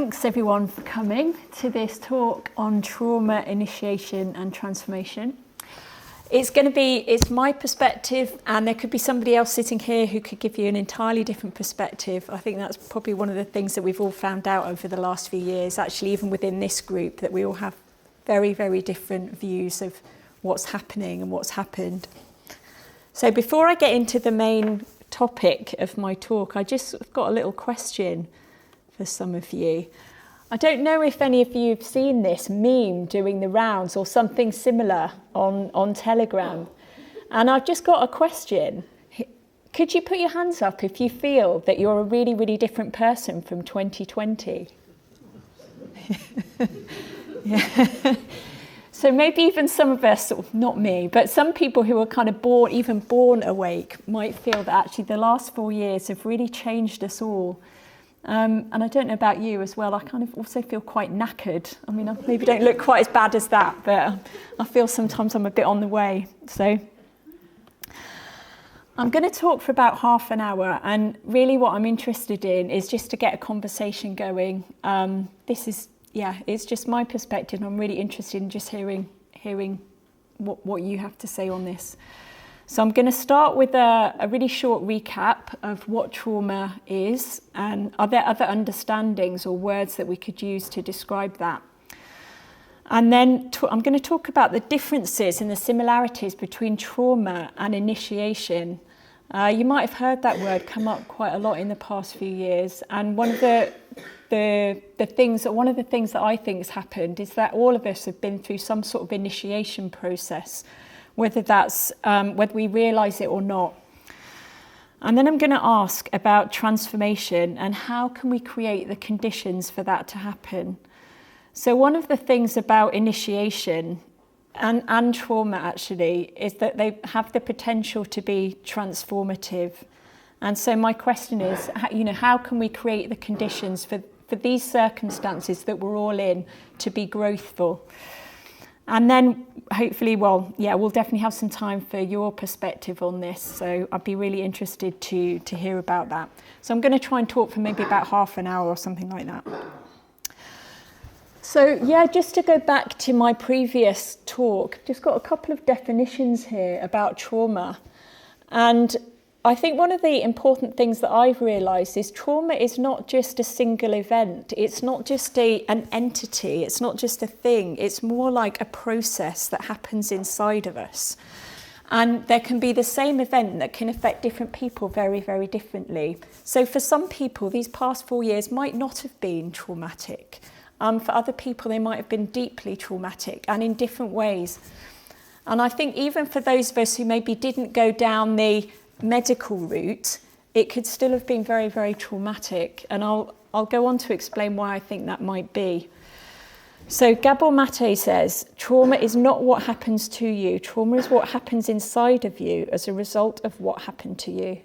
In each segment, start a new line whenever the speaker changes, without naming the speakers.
thanks everyone for coming to this talk on trauma initiation and transformation. It's my perspective, and there could be somebody else sitting here who could give you an entirely different perspective. I think that's probably one of the things that we've all found out over the last few years, actually even within this group, that we all have very, very different views of what's happening and what's happened. So before I get into the main topic of my talk, I just got a little question for some of you. I don't know if any of you have seen this meme doing the rounds or something similar on Telegram. And I've just got a question. Could you put your hands up if you feel that you're a really, really different person from 2020? Yeah. So maybe even some of us, not me, but some people who are kind of born awake might feel that actually the last 4 years have really changed us all. And I don't know about you as well, I kind of also feel quite knackered. I mean, I maybe don't look quite as bad as that, but I feel sometimes I'm a bit on the way. So I'm going to talk for about half an hour, and really what I'm interested in is just to get a conversation going. It's just my perspective. I'm really interested in just hearing what you have to say on this. So I'm going to start with a really short recap of what trauma is, and are there other understandings or words that we could use to describe that. And then I'm going to talk about the differences and the similarities between trauma and initiation. You might have heard that word come up quite a lot in the past few years, and one of the things that I think has happened is that all of us have been through some sort of initiation process, whether we realise it or not. And then I'm going to ask about transformation and how can we create the conditions for that to happen. So one of the things about initiation and trauma actually is that they have the potential to be transformative. And so my question is, how can we create the conditions for these circumstances that we're all in to be growthful? And then hopefully, we'll definitely have some time for your perspective on this. So I'd be really interested to hear about that. So I'm going to try and talk for maybe about half an hour or something like that. So just to go back to my previous talk, just got a couple of definitions here about trauma. And I think one of the important things that I've realised is trauma is not just a single event. It's not just an entity. It's not just a thing. It's more like a process that happens inside of us. And there can be the same event that can affect different people very, very differently. So for some people, these past 4 years might not have been traumatic. For other people, they might have been deeply traumatic and in different ways. And I think even for those of us who maybe didn't go down the medical route, it could still have been very, very traumatic. And I'll go on to explain why I think that might be. So Gabor Mate says, trauma is not what happens to you. Trauma is what happens inside of you as a result of what happened to you.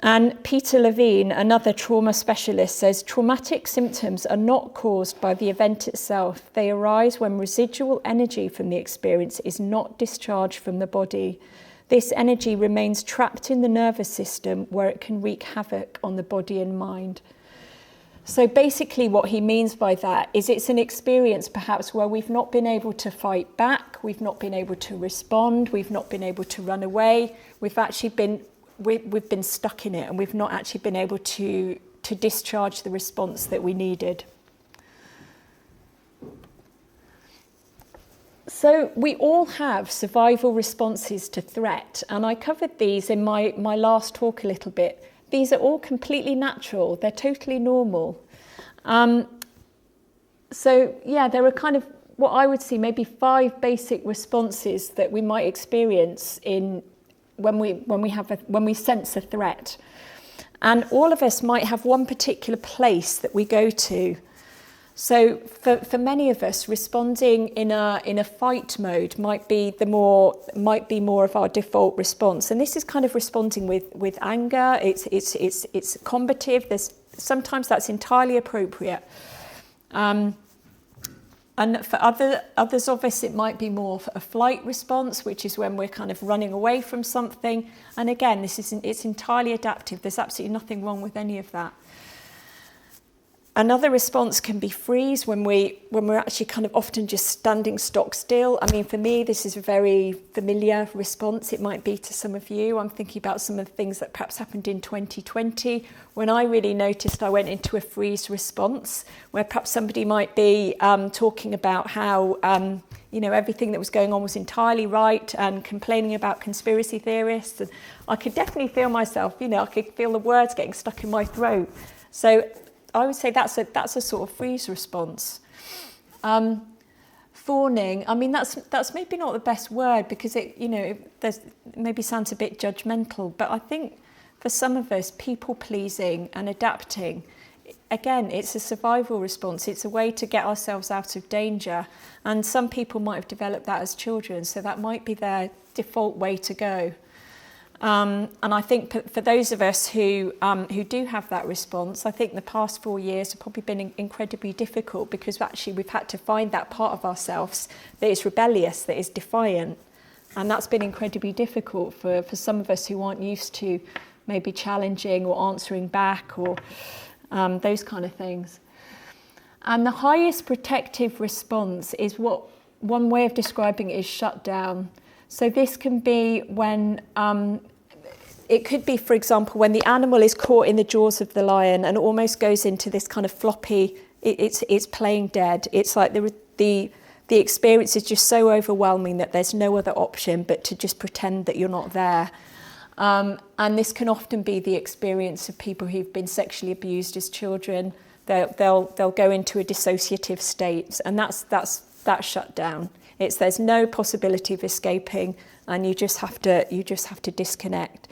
And Peter Levine, another trauma specialist, says traumatic symptoms are not caused by the event itself. They arise when residual energy from the experience is not discharged from the body. This energy remains trapped in the nervous system where it can wreak havoc on the body and mind. So basically what he means by that is it's an experience perhaps where we've not been able to fight back, we've not been able to respond, we've not been able to run away, we've been stuck in it, and we've not actually been able to discharge the response that we needed. So we all have survival responses to threat, and I covered these in my last talk a little bit. These are all completely natural, they're totally normal. There are kind of what I would see maybe 5 basic responses that we might experience when we sense a threat. And all of us might have one particular place that we go to. So for many of us, responding in a fight mode might be more of our default response. And this is kind of responding with anger. It's combative. Sometimes that's entirely appropriate. And for others of us, it might be more a flight response, which is when we're kind of running away from something. And again, it's entirely adaptive. There's absolutely nothing wrong with any of that. Another response can be freeze, when we're actually kind of often just standing stock still. I mean, for me, this is a very familiar response. It might be to some of you. I'm thinking about some of the things that perhaps happened in 2020 when I really noticed I went into a freeze response, where perhaps somebody might be talking about how everything that was going on was entirely right, and complaining about conspiracy theorists. And I could definitely feel myself, I could feel the words getting stuck in my throat. So I would say that's a sort of freeze response. Fawning, I mean, that's maybe not the best word, because it maybe sounds a bit judgmental, but I think for some of us, people pleasing and adapting, again, it's a survival response. It's a way to get ourselves out of danger, and some people might have developed that as children, so that might be their default way to go. And I think for those of us who do have that response, I think the past 4 years have probably been incredibly difficult, because actually we've had to find that part of ourselves that is rebellious, that is defiant. And that's been incredibly difficult for some of us who aren't used to maybe challenging or answering back, or those kind of things. And the highest protective response is what one way of describing it is shut down. So this can be when, it could be, for example, when the animal is caught in the jaws of the lion and almost goes into this kind of floppy, it's playing dead. It's like the experience is just so overwhelming that there's no other option but to just pretend that you're not there. And this can often be the experience of people who've been sexually abused as children. They'll go into a dissociative state, and that's shut down. There's no possibility of escaping, and you just have to disconnect.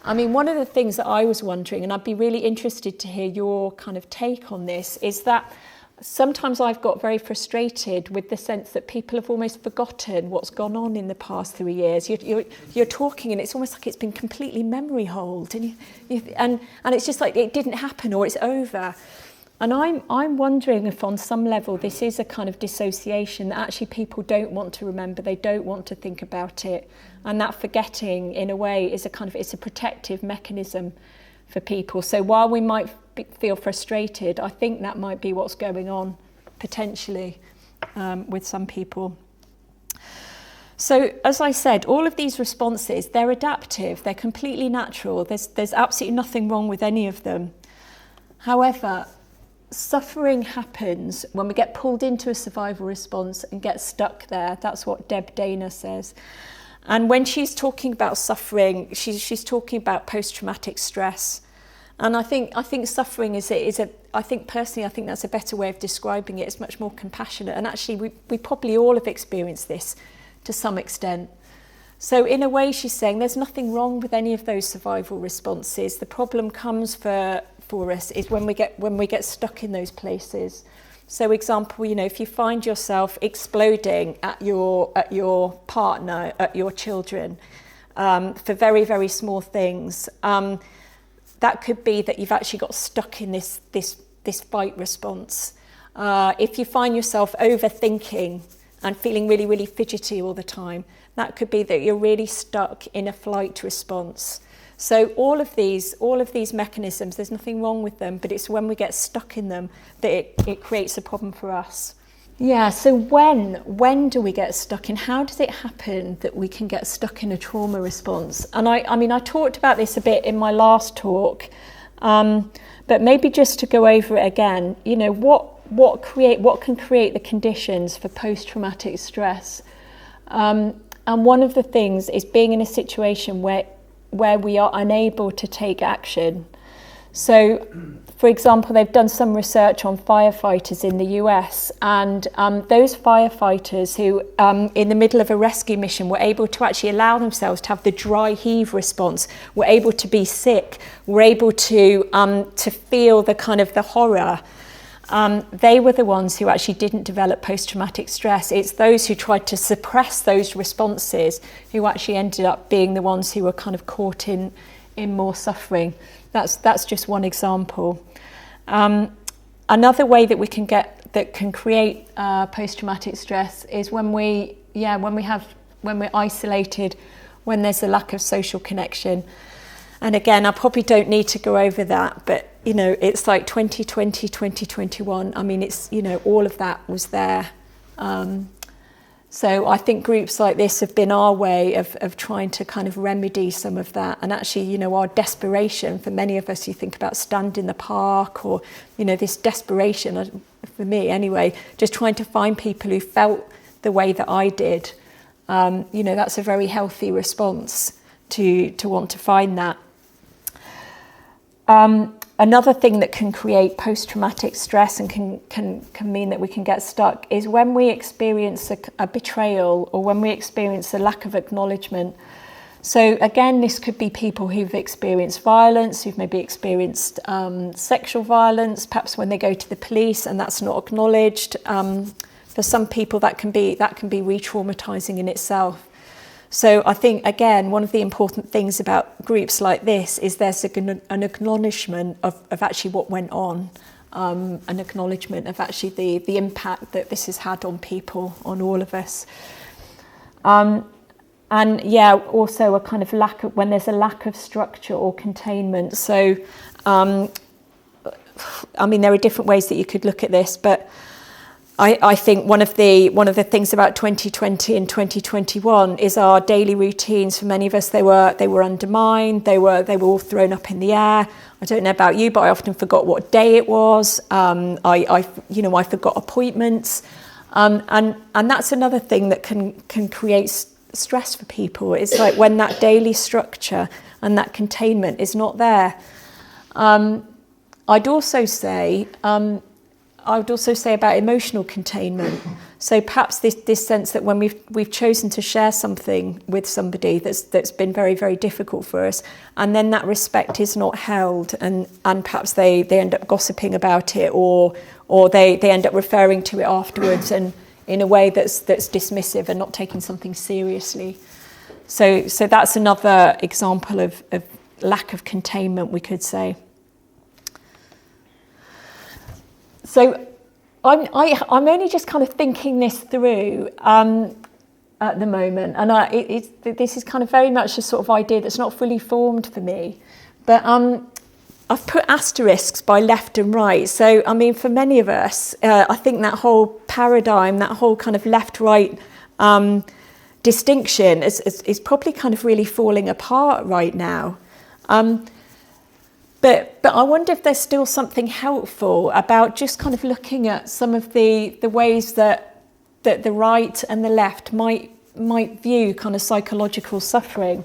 I mean, one of the things that I was wondering, and I'd be really interested to hear your kind of take on this, is that sometimes I've got very frustrated with the sense that people have almost forgotten what's gone on in the past 3 years. You're talking, and it's almost like it's been completely memory holed, and it's just like it didn't happen, or it's over. And I'm wondering if on some level this is a kind of dissociation, that actually people don't want to remember, they don't want to think about it, and that forgetting in a way is it's a protective mechanism for people. So while we might feel frustrated, I think that might be what's going on potentially with some people. So as I said, all of these responses, they're adaptive, they're completely natural, there's absolutely nothing wrong with any of them. However, suffering happens when we get pulled into a survival response and get stuck there. That's what Deb Dana says. And when she's talking about suffering, she's talking about post-traumatic stress. And I think suffering I think that's a better way of describing it. It's much more compassionate. And actually, we probably all have experienced this to some extent. So in a way, she's saying there's nothing wrong with any of those survival responses. The problem comes for us is when we get stuck in those places. So example, if you find yourself exploding at your partner, at your children, for very, very small things, that could be that you've actually got stuck in this fight response. If you find yourself overthinking and feeling really, really fidgety all the time, that could be that you're really stuck in a flight response. So all of these mechanisms, there's nothing wrong with them, but it's when we get stuck in them that it creates a problem for us. Yeah, so when do we get stuck in? How does it happen that we can get stuck in a trauma response? And I talked about this a bit in my last talk, but maybe just to go over it again, what can create the conditions for post-traumatic stress? And one of the things is being in a situation where we are unable to take action. So, for example, they've done some research on firefighters in the US, and those firefighters who, in the middle of a rescue mission, were able to actually allow themselves to have the dry heave response, were able to be sick, were able to feel the kind of the horror. They were the ones who actually didn't develop post-traumatic stress. It's those who tried to suppress those responses who actually ended up being the ones who were kind of caught in more suffering. That's just one example. Another way that that can create post-traumatic stress is when we're isolated, when there's a lack of social connection. And again, I probably don't need to go over that, but it's like 2020, 2021. I mean, it's, all of that was there. So I think groups like this have been our way of trying to kind of remedy some of that. And actually, our desperation, for many of us, you think about Stand in the Park, or, this desperation, for me anyway, just trying to find people who felt the way that I did. That's a very healthy response to want to find that. Another thing that can create post-traumatic stress and can mean that we can get stuck is when we experience a betrayal, or when we experience a lack of acknowledgement. So again, this could be people who've experienced violence, who've maybe experienced sexual violence, perhaps when they go to the police and that's not acknowledged. For some people that can be re-traumatizing in itself. So I think, again, one of the important things about groups like this is there's an acknowledgement of actually what went on, an acknowledgement of actually the impact that this has had on people, on all of us. Also a kind of when there's a lack of structure or containment. So, there are different ways that you could look at this, but I think one of the things about 2020 and 2021 is our daily routines. For many of us, they were undermined. They were all thrown up in the air. I don't know about you, but I often forgot what day it was. I forgot appointments, and that's another thing that can create stress for people. It's like when that daily structure and that containment is not there. I'd also say about emotional containment. So perhaps this sense that when we've chosen to share something with somebody that's been very, very difficult for us, and then that respect is not held, and perhaps they end up gossiping about it, or they end up referring to it afterwards and in a way that's dismissive and not taking something seriously. So that's another example of lack of containment, we could say. So I'm only just kind of thinking this through at the moment, and this is kind of very much a sort of idea that's not fully formed for me. But I've put asterisks by left and right. So for many of us, I think that whole paradigm, that whole kind of left-right distinction is probably kind of really falling apart right now. But I wonder if there's still something helpful about just kind of looking at some of the ways that the right and the left might view kind of psychological suffering.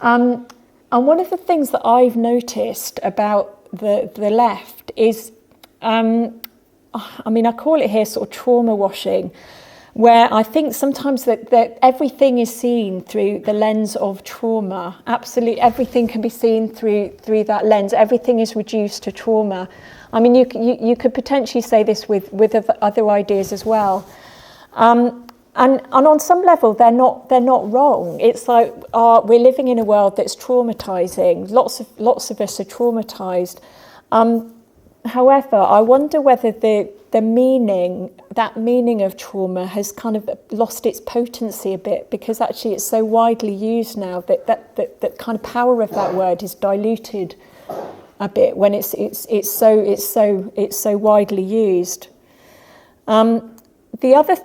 And one of the things that I've noticed about the left is, I call it here sort of trauma washing, where I think sometimes that everything is seen through the lens of trauma. Absolutely everything can be seen through that lens. Everything is reduced to trauma. You could potentially say this with other ideas as well. And on some level, they're not wrong. It's like we're living in a world that's traumatizing. Lots of us are traumatized. However, I wonder whether the meaning of trauma has kind of lost its potency a bit, because actually it's so widely used now that kind of power of that word is diluted a bit when it's so widely used. The other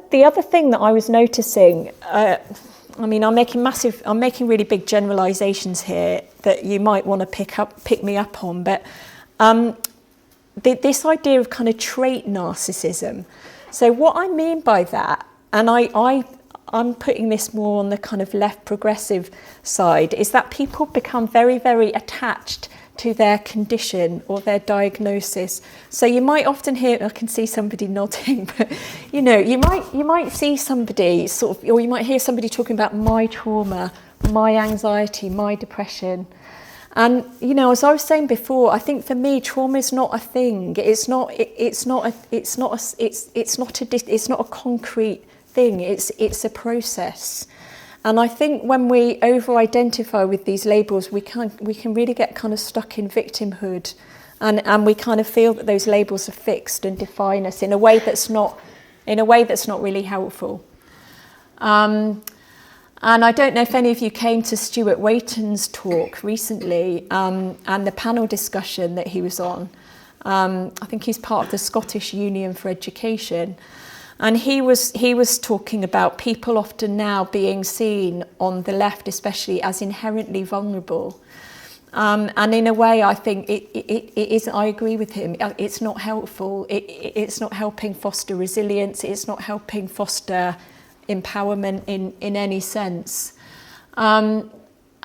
thing that I was noticing, I'm making really big generalizations here that you might want to pick me up on, but this idea of kind of trait narcissism. So what I mean by that, and I'm putting this more on the kind of left progressive side, is that people become very, very attached to their condition or their diagnosis. So you might often hear, I can see somebody nodding, but you might see somebody sort of, or you might hear somebody talking about my trauma, my anxiety, my depression. And as I was saying before, I think for me, trauma is not a thing. It's not a concrete thing. It's a process. And I think when we over-identify with these labels, we can really get kind of stuck in victimhood, and we kind of feel that those labels are fixed and define us in a way that's not really helpful. And I don't know if any of you came to Stuart Waiton's talk recently, and the panel discussion that he was on. I think he's part of the Scottish Union for Education. And he was talking about people often now being seen on the left, especially, as inherently vulnerable. And in a way, I think it is. I agree with him. It's not helpful. It's not helping foster resilience. It's not helping foster empowerment in any sense.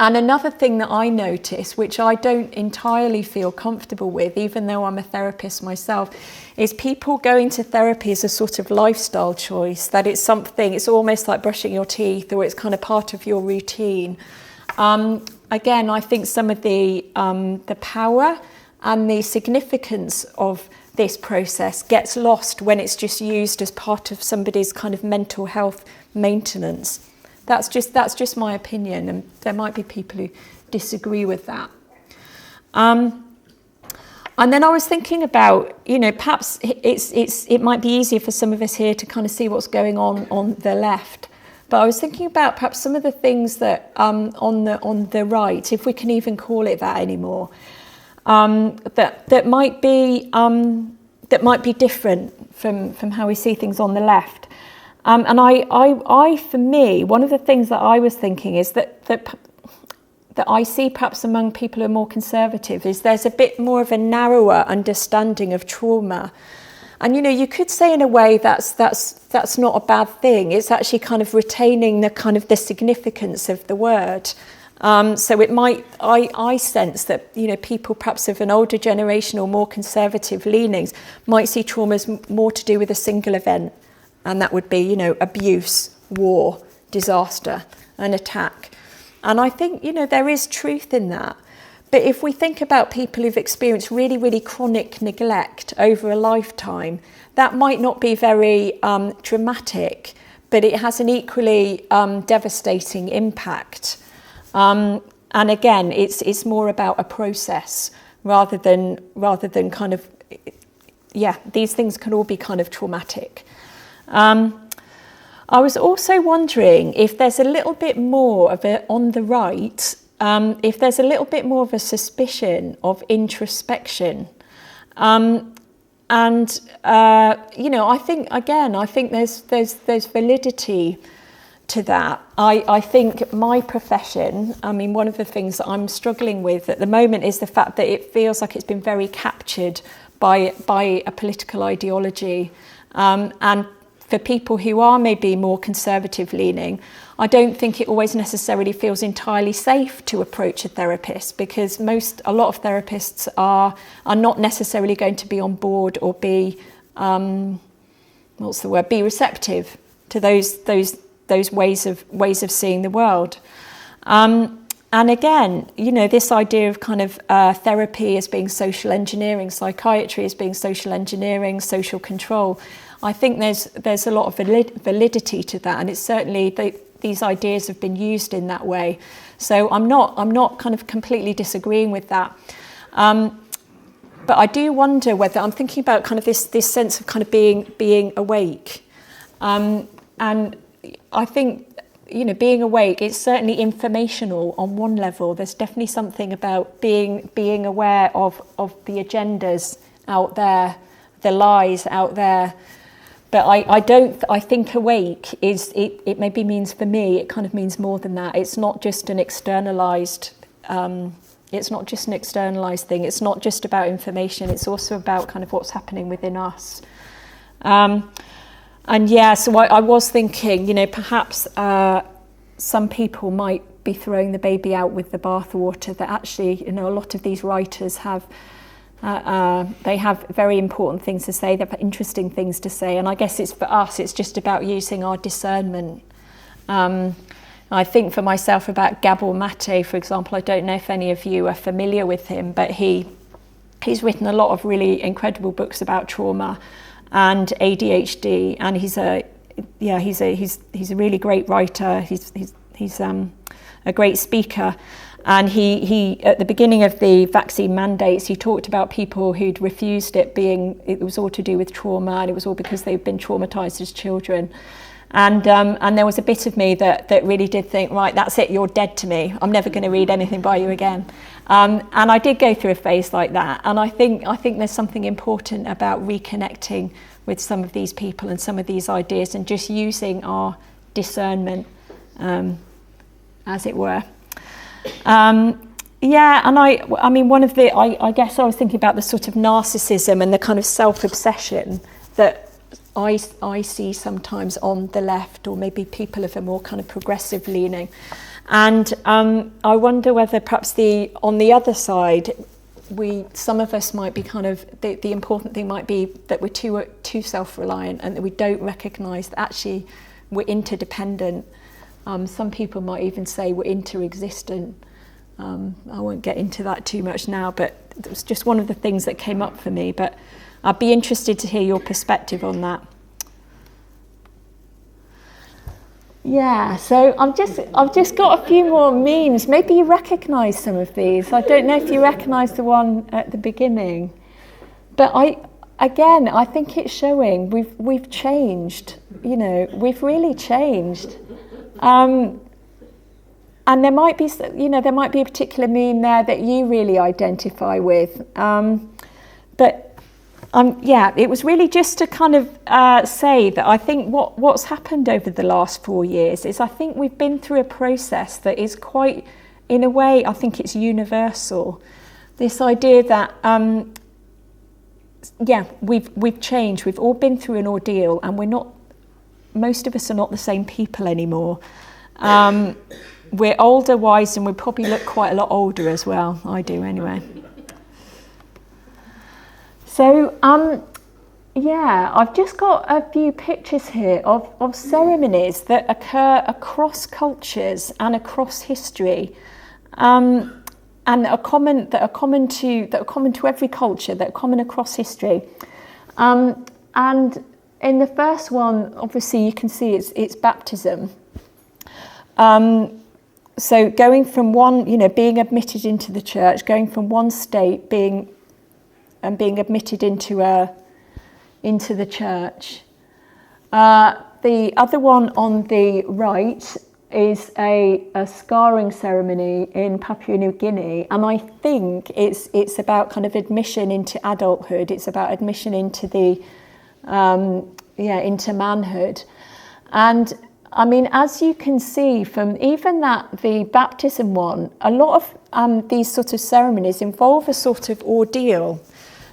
And another thing that I notice, which I don't entirely feel comfortable with, even though I'm a therapist myself, is people going to therapy as a sort of lifestyle choice, that it's something, it's almost like brushing your teeth, or it's kind of part of your routine. Again, I think some of the power and the significance of this process gets lost when it's just used as part of somebody's kind of mental health maintenance. That's just my opinion, and there might be people who disagree with that. And then I was thinking about, perhaps it might be easier for some of us here to kind of see what's going on the left. But I was thinking about perhaps some of the things that on the right, if we can even call it that anymore, that might be different from how we see things on the left. And I, for me, one of the things that I was thinking is that I see perhaps among people who are more conservative is there's a bit more of a narrower understanding of trauma. And, you could say in a way that's not a bad thing. It's actually kind of retaining the significance of the word. So it might, I sense that, people perhaps of an older generation or more conservative leanings might see trauma as more to do with a single event. And that would be, abuse, war, disaster, an attack. And I think, there is truth in that. But if we think about people who've experienced really, really chronic neglect over a lifetime, that might not be very dramatic, but it has an equally devastating impact. And again, it's more about a process rather than kind of, these things can all be kind of traumatic. I was also wondering if there's a little bit more of it on the right, if there's a little bit more of a suspicion of introspection. I think there's validity to that. I think my profession, one of the things that I'm struggling with at the moment is the fact that it feels like it's been very captured by a political ideology. And for people who are maybe more conservative leaning, I don't think it always necessarily feels entirely safe to approach a therapist, because a lot of therapists are not necessarily going to be on board or be be receptive to those ways of seeing the world. And again, this idea of kind of therapy as being social engineering, psychiatry as being social engineering, social control. I think there's a lot of validity to that, and it's certainly these ideas have been used in that way. So I'm not kind of completely disagreeing with that. But I do wonder whether I'm thinking about kind of this sense of kind of being awake, and I think being awake, it's certainly informational on one level. There's definitely something about being aware of the agendas out there, the lies out there. But I think awake it maybe means, for me, it kind of means more than that. It's not just an externalized thing. It's not just about information. It's also about kind of what's happening within us. So I was thinking, perhaps some people might be throwing the baby out with the bathwater, that actually, a lot of these writers have they have very important things to say, they have interesting things to say, and I guess it's for us, it's just about using our discernment. I think for myself about Gabor Mate, for example, I don't know if any of you are familiar with him, but he's written a lot of really incredible books about trauma and ADHD, and he's a really great writer. He's a great speaker. And he at the beginning of the vaccine mandates, he talked about people who'd refused it was all to do with trauma, and it was all because they'd been traumatized as children. And there was a bit of me that really did think, right, that's it, you're dead to me. I'm never going to read anything by you again. And I did go through a phase like that. And I think there's something important about reconnecting with some of these people and some of these ideas and just using our discernment, as it were. Yeah, and I mean, one of the, I guess I was thinking about the sort of narcissism and the kind of self-obsession that I see sometimes on the left, or maybe people of a more kind of progressive leaning. And I wonder whether perhaps on the other side, some of us might be kind of, the important thing might be that we're too self-reliant and that we don't recognise that actually we're interdependent. Some people might even say we're interexistent. I won't get into that too much now, but it was just one of the things that came up for me. But I'd be interested to hear your perspective on that. Yeah, so I've just got a few more memes. Maybe you recognise some of these. I don't know if you recognise the one at the beginning, but I think it's showing we've changed. You know, we've really changed. And there might be a particular meme there that you really identify with. It was really just to kind of say that I think what's happened over the last 4 years is I think we've been through a process that is quite, in a way, I think it's universal. This idea that, we've changed. We've all been through an ordeal, and most of us are not the same people anymore. We're older, wise, and we probably look quite a lot older as well. I do anyway. So, I've just got a few pictures here of ceremonies that occur across cultures and across history, and that are common to every culture, that are common across history. And in the first one, obviously, you can see it's baptism. So going from one, being admitted into the church, going from one state being admitted into the church. The other one on the right is a scarring ceremony in Papua New Guinea, and I think it's about kind of admission into adulthood. It's about admission into into manhood. And I mean, as you can see from even the baptism one, a lot of these sort of ceremonies involve a sort of ordeal.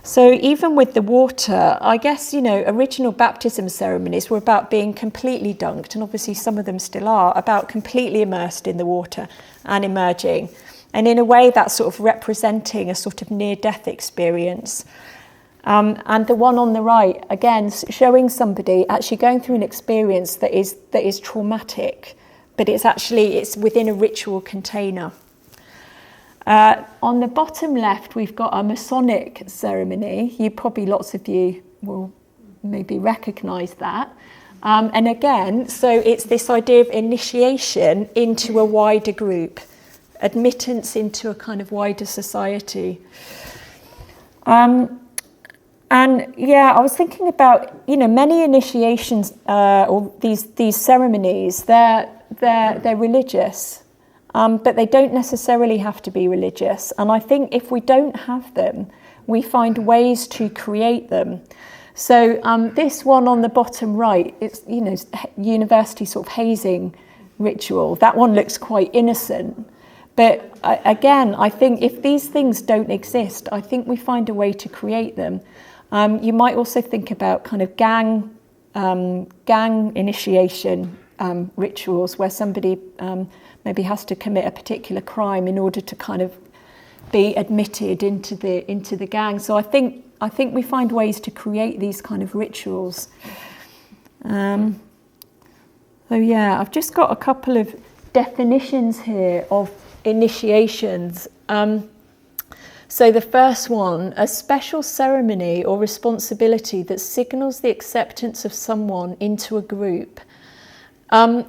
So even with the water, I guess, original baptism ceremonies were about being completely dunked, and obviously some of them still are, about completely immersed in the water and emerging. And in a way, that's sort of representing a sort of near-death experience. And the one on the right, again, showing somebody actually going through an experience that is traumatic, but it's within a ritual container. On the bottom left, we've got a Masonic ceremony. Lots of you will maybe recognise that. And again, so it's this idea of initiation into a wider group, admittance into a kind of wider society. I was thinking about, many initiations or these ceremonies, they're religious, but they don't necessarily have to be religious. And I think if we don't have them, we find ways to create them. So this one on the bottom right, it's university sort of hazing ritual. That one looks quite innocent. But again, I think if these things don't exist, I think we find a way to create them. You might also think about kind of gang initiation rituals where somebody maybe has to commit a particular crime in order to kind of be admitted into the gang. So I think we find ways to create these kind of rituals. I've just got a couple of definitions here of initiations. So the first one, a special ceremony or responsibility that signals the acceptance of someone into a group. I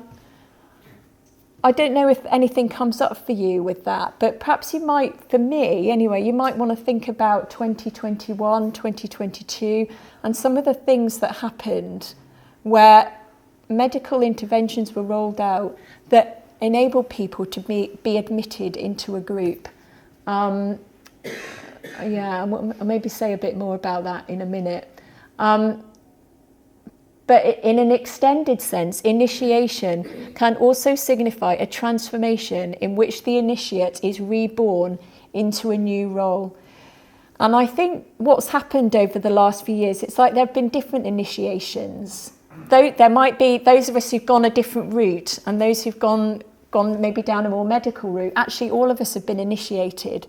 don't know if anything comes up for you with that, but perhaps you might, for me anyway, you might want to think about 2021, 2022, and some of the things that happened where medical interventions were rolled out that enabled people to be admitted into a group. I'll maybe say a bit more about that in a minute. But in an extended sense, initiation can also signify a transformation in which the initiate is reborn into a new role. And I think what's happened over the last few years, it's like there have been different initiations. Though there might be those of us who've gone a different route and those who've gone maybe down a more medical route. Actually, all of us have been initiated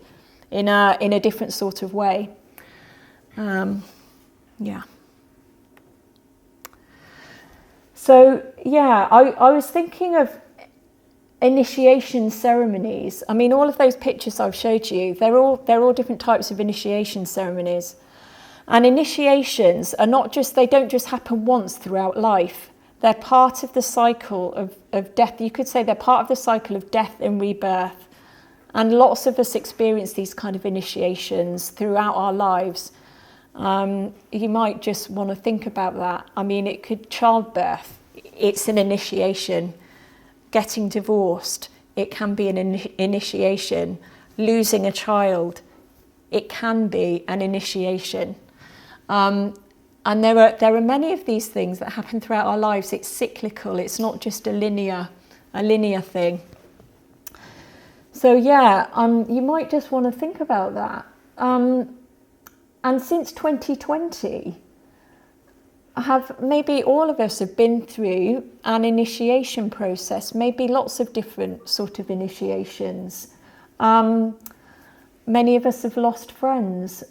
in a different sort of way. So I was thinking of initiation ceremonies. I mean, all of those pictures I've showed you, they're all different types of initiation ceremonies. And initiations are they don't just happen once throughout life. They're part of the cycle of death. You could say they're part of the cycle of death and rebirth. And lots of us experience these kind of initiations throughout our lives. You might just want to think about that. I mean, it could childbirth. It's an initiation. Getting divorced, it can be an initiation. Losing a child, it can be an initiation. And there are many of these things that happen throughout our lives. It's cyclical. It's not just a linear thing. So you might just want to think about that. And since 2020, maybe all of us have been through an initiation process. Maybe lots of different sort of initiations. Many of us have lost friends.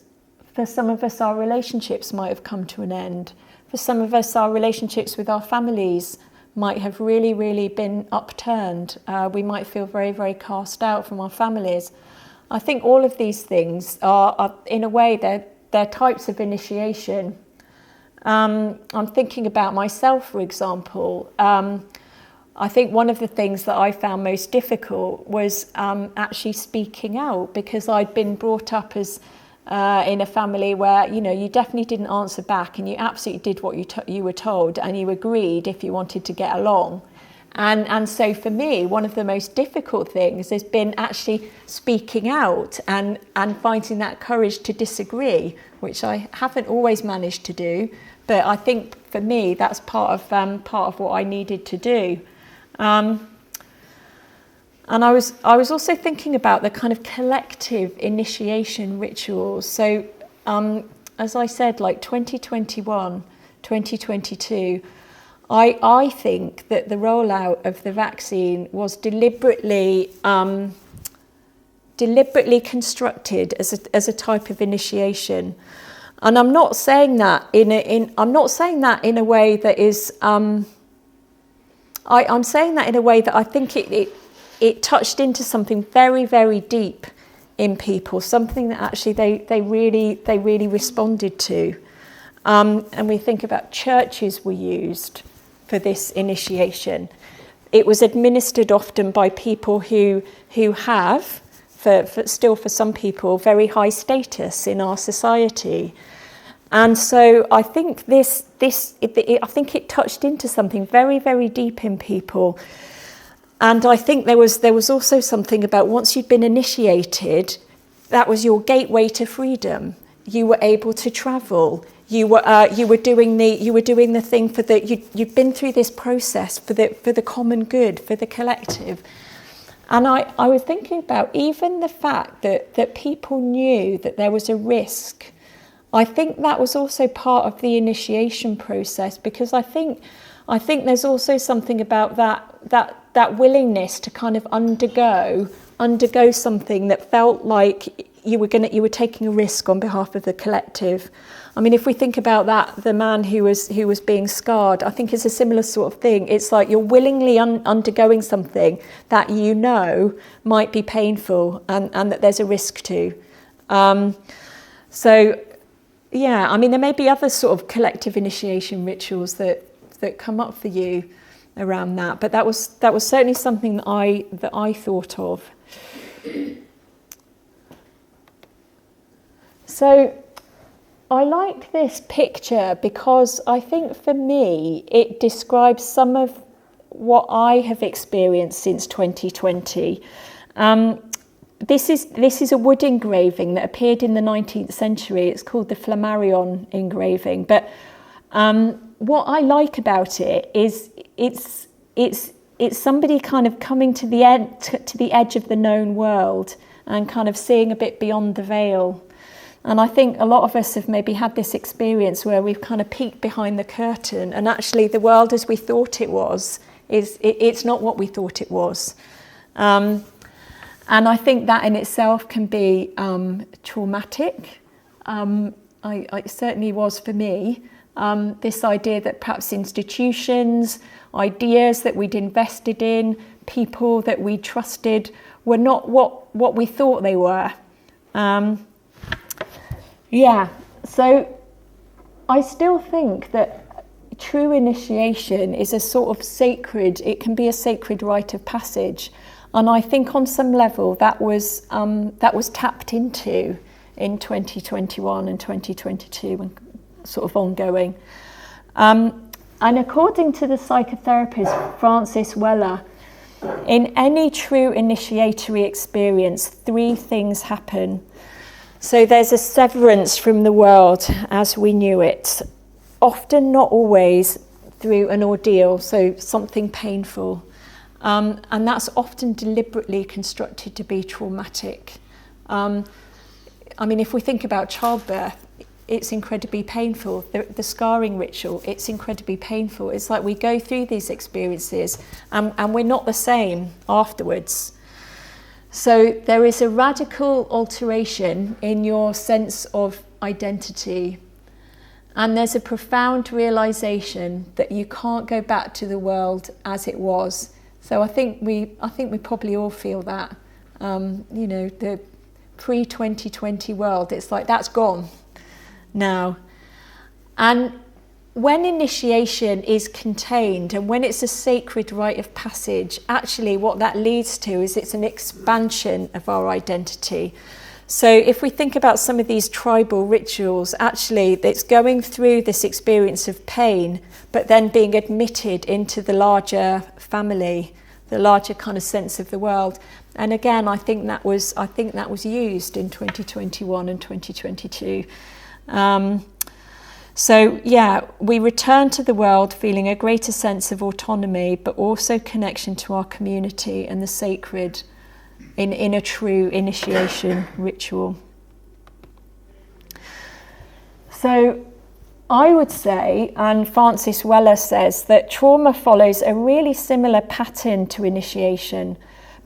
For some of us, our relationships might have come to an end. For some of us, our relationships with our families might have really, really been upturned. We might feel very, very cast out from our families. I think all of these things are in a way, they're types of initiation. I'm thinking about myself, for example. I think one of the things that I found most difficult was actually speaking out, because I'd been brought up as in a family where, you definitely didn't answer back, and you absolutely did what you were told, and you agreed if you wanted to get along. And so for me, one of the most difficult things has been actually speaking out and finding that courage to disagree, which I haven't always managed to do, but I think for me that's part of what I needed to do. And I was also thinking about the kind of collective initiation rituals. So as I said, like 2021, 2022, I think that the rollout of the vaccine was deliberately constructed as a type of initiation. And I'm not saying that in a way that is. I'm saying that in a way that I think it touched into something very, very deep in people, something that actually they really responded to. And we think about churches were used for this initiation. It was administered often by people who have, for some people, very high status in our society. And so I think I think it touched into something very, very deep in people. And I think there was also something about once you'd been initiated, that was your gateway to freedom. You were able to travel. You were doing the thing for you've been through this process for the common good, for the collective. And I was thinking about even the fact that people knew that there was a risk. I think that was also part of the initiation process, because I think there's also something about that willingness to kind of undergo something that felt like you were taking a risk on behalf of the collective. I mean, if we think about that, the man who was being scarred, I think it's a similar sort of thing. It's like you're willingly undergoing something that might be painful and that there's a risk to. I mean, there may be other sort of collective initiation rituals that come up for you around that, but that was certainly something that I thought of. So I liked this picture because I think for me it describes some of what I have experienced since 2020. This is a wood engraving that appeared in the 19th century. It's called the Flammarion engraving. But what I like about it is it's somebody kind of coming to the edge of the known world and kind of seeing a bit beyond the veil. And I think a lot of us have maybe had this experience where we've kind of peeked behind the curtain, and actually the world as we thought it was it's not what we thought it was. And I think that in itself can be traumatic. It certainly was for me. This idea that perhaps institutions, ideas that we'd invested in, people that we trusted were not what we thought they were. So I still think that true initiation is a sort of sacred, it can be a sacred rite of passage. And I think on some level that was tapped into in 2021 and 2022 and sort of ongoing. And according to the psychotherapist Francis Weller, in any true initiatory experience, 3 things happen. So there's a severance from the world as we knew it, often not always through an ordeal, so something painful. And that's often deliberately constructed to be traumatic. If we think about childbirth, it's incredibly painful. The scarring ritual, it's incredibly painful. It's like we go through these experiences and we're not the same afterwards. So there is a radical alteration in your sense of identity. And there's a profound realization that you can't go back to the world as it was. So I think we probably all feel that. The pre-2020 world, it's like that's gone now. And when initiation is contained and when it's a sacred rite of passage, actually what that leads to is it's an expansion of our identity. So if we think about some of these tribal rituals, actually it's going through this experience of pain, but then being admitted into the larger family, the larger kind of sense of the world. And again, I think that was used in 2021 and 2022. We return to the world feeling a greater sense of autonomy, but also connection to our community and the sacred in a true initiation ritual. So I would say, and Francis Weller says, that trauma follows a really similar pattern to initiation.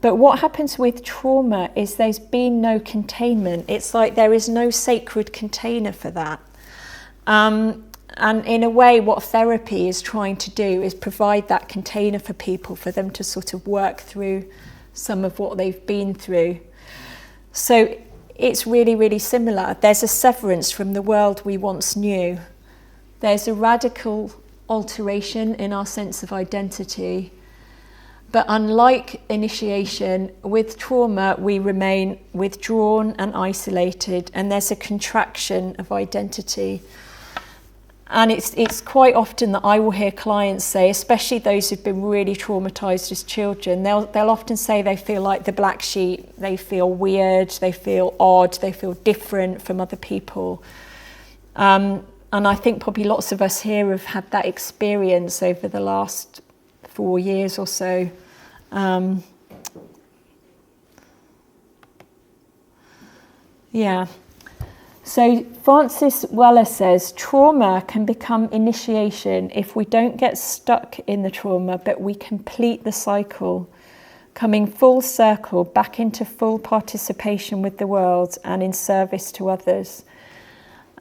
But what happens with trauma is there's been no containment. It's like there is no sacred container for that. And in a way, what therapy is trying to do is provide that container for people, for them to sort of work through some of what they've been through. So it's really, really similar. There's a severance from the world we once knew. There's a radical alteration in our sense of identity. But unlike initiation, with trauma, we remain withdrawn and isolated, and there's a contraction of identity. And it's quite often that I will hear clients say, especially those who've been really traumatised as children, they'll often say they feel like the black sheep, they feel weird, they feel odd, they feel different from other people. And I think probably lots of us here have had that experience over the last 4 years or so. So Francis Weller says, trauma can become initiation if we don't get stuck in the trauma, but we complete the cycle, coming full circle back into full participation with the world and in service to others.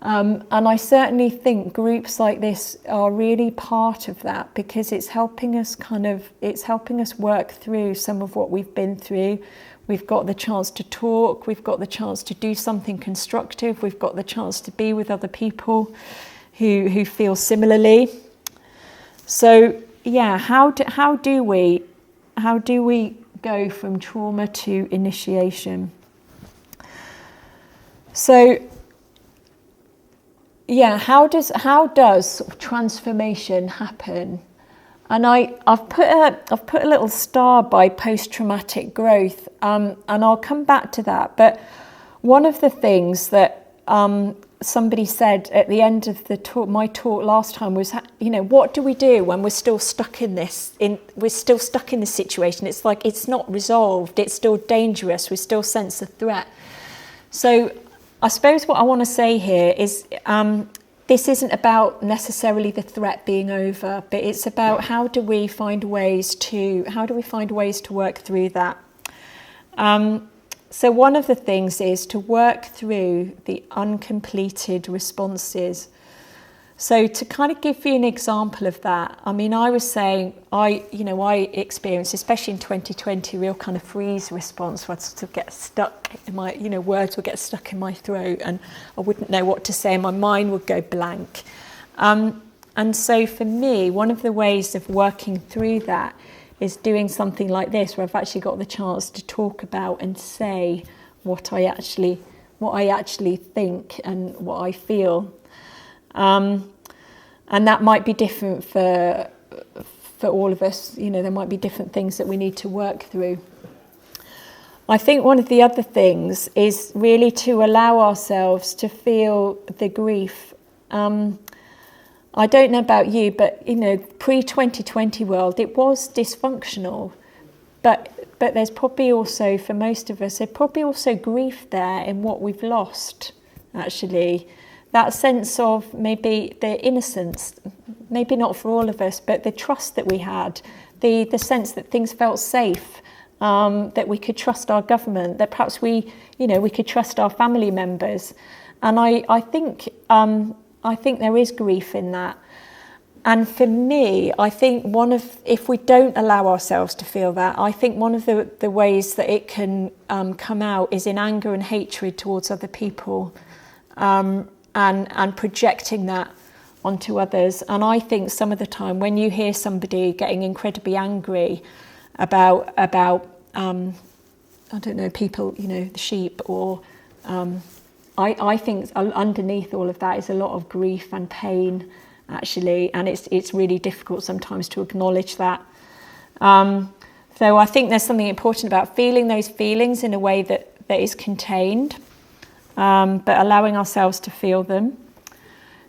And I certainly think groups like this are really part of that, because it's helping us work through some of what we've been through. We've got the chance to talk, we've got the chance to do something constructive, we've got the chance to be with other people who feel similarly. So how do we go from trauma to initiation? So how does transformation happen? And I've put a little star by post-traumatic growth, and I'll come back to that. But one of the things that somebody said at the end of my talk last time was, what do we do when we're still stuck in this? We're still stuck in this situation. It's like it's not resolved. It's still dangerous. We still sense a threat. So I suppose what I want to say here is this isn't about necessarily the threat being over, but it's about how do we find ways to work through that. So one of the things is to work through the uncompleted responses. So to kind of give you an example of that, I mean, I was saying, I experienced, especially in 2020, real kind of freeze response where I'd sort of get stuck in my, words would get stuck in my throat and I wouldn't know what to say and my mind would go blank. And so for me, one of the ways of working through that is doing something like this, where I've actually got the chance to talk about and say what I actually think and what I feel. And that might be different for all of us. There might be different things that we need to work through. I think one of the other things is really to allow ourselves to feel the grief. I don't know about you, but pre-2020 world, it was dysfunctional. But there's probably also, for most of us, there's probably also grief there in what we've lost, actually. That sense of maybe the innocence, maybe not for all of us, but the trust that we had, the sense that things felt safe, that we could trust our government, that perhaps we could trust our family members. And I think there is grief in that. And for me, I think if we don't allow ourselves to feel that, I think one of the ways that it can come out is in anger and hatred towards other people. And projecting that onto others. And I think some of the time when you hear somebody getting incredibly angry about I don't know, people, the sheep, or I think underneath all of that is a lot of grief and pain, actually, and it's really difficult sometimes to acknowledge that. So I think there's something important about feeling those feelings in a way that is contained. But allowing ourselves to feel them,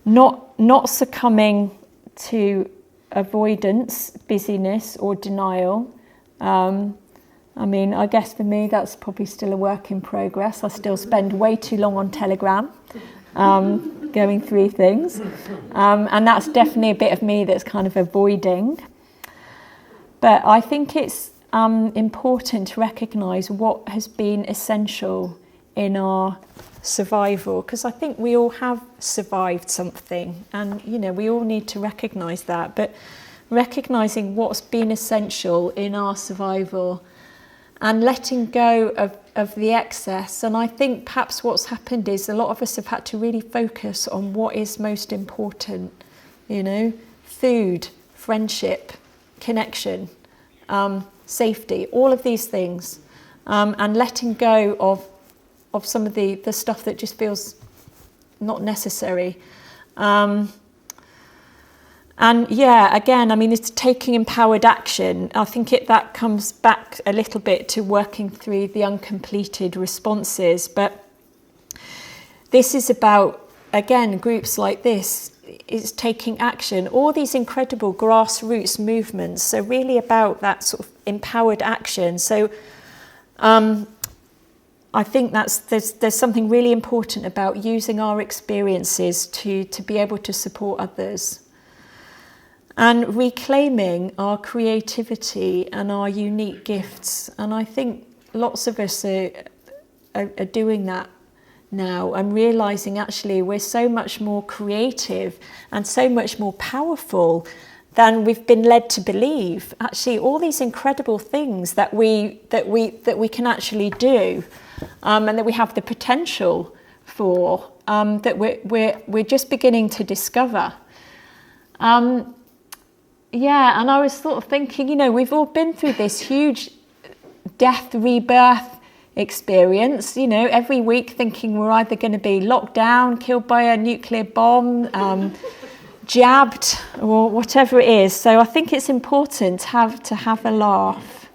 not succumbing to avoidance, busyness, or denial. I guess for me that's probably still a work in progress. I still spend way too long on Telegram, going through things, and that's definitely a bit of me that's kind of avoiding. But I think it's important to recognise what has been essential in our survival, because I think we all have survived something, and we all need to recognise that, but recognising what's been essential in our survival and letting go of the excess. And I think perhaps what's happened is a lot of us have had to really focus on what is most important, food, friendship, connection, safety, all of these things, and letting go of some of the stuff that just feels not necessary. It's taking empowered action. I think that comes back a little bit to working through the uncompleted responses. But this is about, again, groups like this, is taking action. All these incredible grassroots movements, so really about that sort of empowered action. So I think there's something really important about using our experiences to be able to support others, and reclaiming our creativity and our unique gifts. And I think lots of us are doing that now, and realising actually we're so much more creative and so much more powerful than we've been led to believe. Actually, all these incredible things that we can actually do. And that we have the potential for, that we're just beginning to discover. And I was sort of thinking, we've all been through this huge death, rebirth experience, every week thinking we're either going to be locked down, killed by a nuclear bomb, jabbed, or whatever it is. So I think it's important to have a laugh.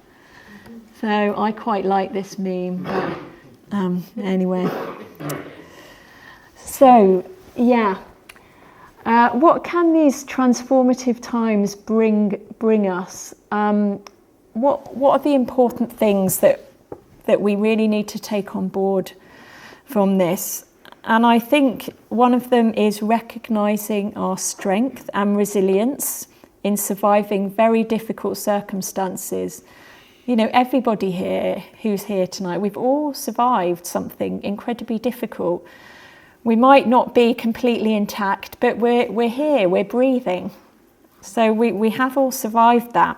So I quite like this meme, but anyway. So, yeah. What can these transformative times bring us? What are the important things that we really need to take on board from this? And I think one of them is recognising our strength and resilience in surviving very difficult circumstances. Everybody here who's here tonight, we've all survived something incredibly difficult. We might not be completely intact, but we're here, we're breathing. So we have all survived that.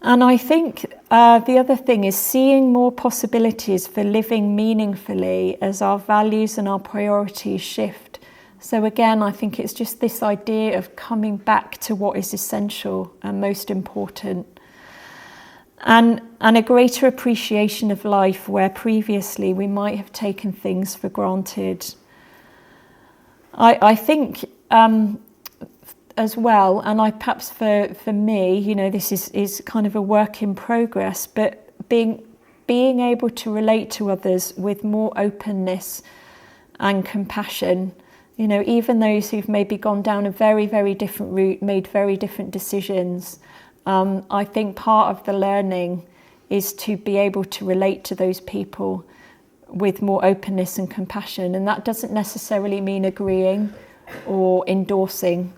And I think the other thing is seeing more possibilities for living meaningfully as our values and our priorities shift. So again, I think it's just this idea of coming back to what is essential and most important. And a greater appreciation of life where previously we might have taken things for granted. I think as well, and perhaps for me, this is kind of a work in progress, but being able to relate to others with more openness and compassion, even those who've maybe gone down a very, very different route, made very different decisions. I think part of the learning is to be able to relate to those people with more openness and compassion. And that doesn't necessarily mean agreeing or endorsing,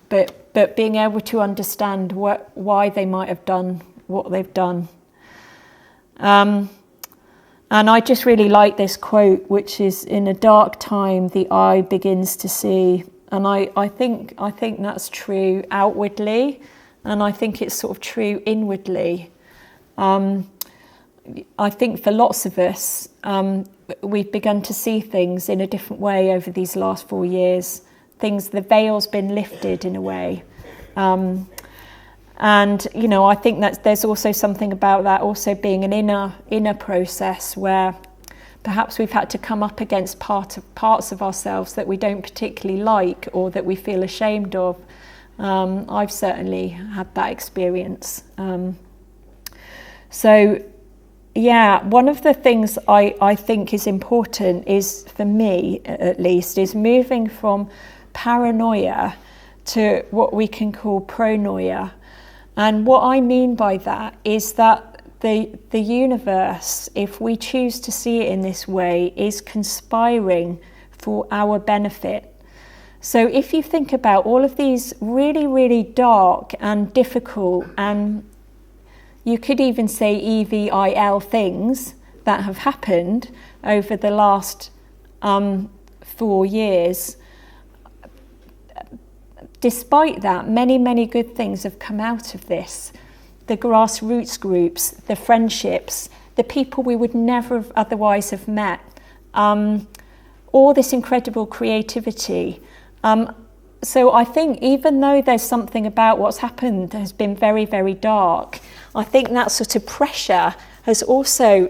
but being able to understand why they might have done what they've done. And I just really like this quote, which is, "In a dark time, the eye begins to see." And I think that's true outwardly. And I think it's sort of true inwardly. I think for lots of us, we've begun to see things in a different way over these last 4 years. The veil's been lifted in a way. And, I think that there's also something about that also being an inner process where perhaps we've had to come up against parts of ourselves that we don't particularly like or that we feel ashamed of. I've certainly had that experience. So, yeah, one of the things I think is important is, for me at least, is moving from paranoia to what we can call pronoia. And what I mean by that is that the universe, if we choose to see it in this way, is conspiring for our benefit. So if you think about all of these really, really dark and difficult, and you could even say EVIL things that have happened over the last 4 years, despite that, many, many good things have come out of this. The grassroots groups, the friendships, the people we would never have otherwise have met, all this incredible creativity. So I think even though there's something about what's happened that has been very, very dark, I think that sort of pressure it's also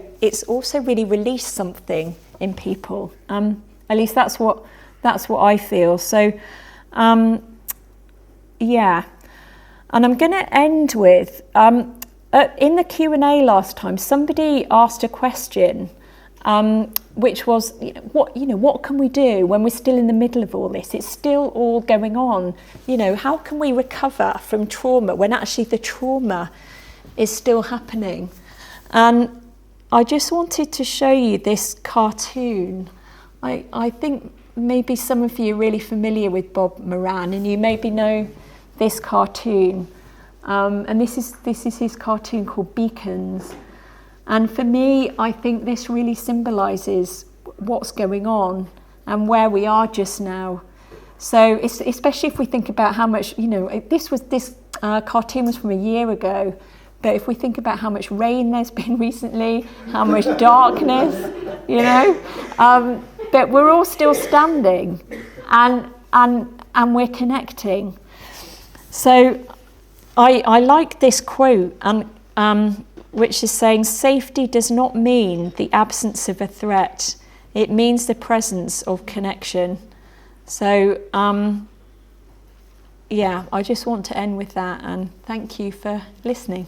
really released something in people. At least that's what I feel. So, yeah. And I'm going to end with, in the Q&A last time, somebody asked a question, which was, what can we do when we're still in the middle of all this? It's still all going on. How can we recover from trauma when actually the trauma is still happening? And I just wanted to show you this cartoon. I think maybe some of you are really familiar with Bob Moran, and you maybe know this cartoon. And this is his cartoon called Beacons. And for me, I think this really symbolises what's going on and where we are just now. So especially if we think about how much, this cartoon was from a year ago, but if we think about how much rain there's been recently, how much darkness, but we're all still standing and we're connecting. So I like this quote, and which is saying safety does not mean the absence of a threat. It means the presence of connection. So, yeah, I just want to end with that, and thank you for listening.